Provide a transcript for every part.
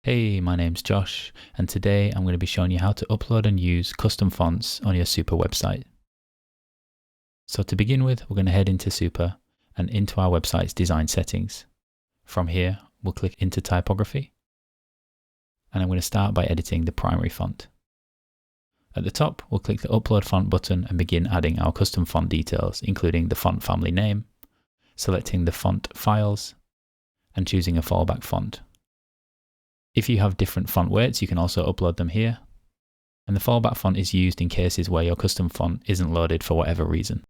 Hey, my name's Josh, and today I'm going to be showing you how to upload and use custom fonts on your Super website. So to begin with, we're going to head into Super and into our website's design settings. From here, we'll click into typography, and I'm going to start by editing the primary font. At the top, we'll click the Upload Font button and begin adding our custom font details, including the font family name, selecting the font files, and choosing a fallback font. If you have different font weights, you can also upload them here. And the fallback font is used in cases where your custom font isn't loaded for whatever reason.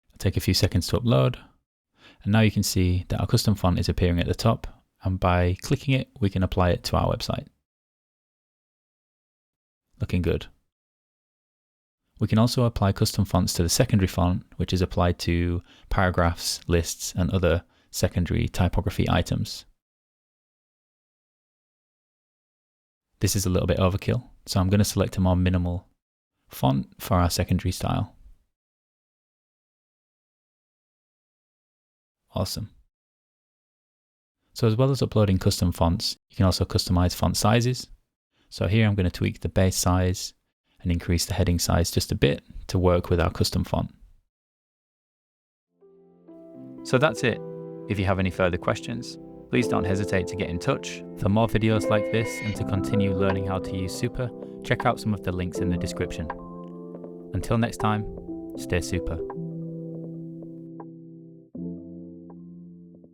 It'll take a few seconds to upload. And now you can see that our custom font is appearing at the top. And by clicking it, we can apply it to our website. Looking good. We can also apply custom fonts to the secondary font, which is applied to paragraphs, lists, and other secondary typography items. This is a little bit overkill, so I'm going to select a more minimal font for our secondary style. Awesome. So as well as uploading custom fonts, you can also customize font sizes. So here I'm going to tweak the base size and increase the heading size just a bit to work with our custom font. So that's it. If you have any further questions, please don't hesitate to get in touch. For more videos like this and to continue learning how to use Super, check out some of the links in the description. Until next time, stay super.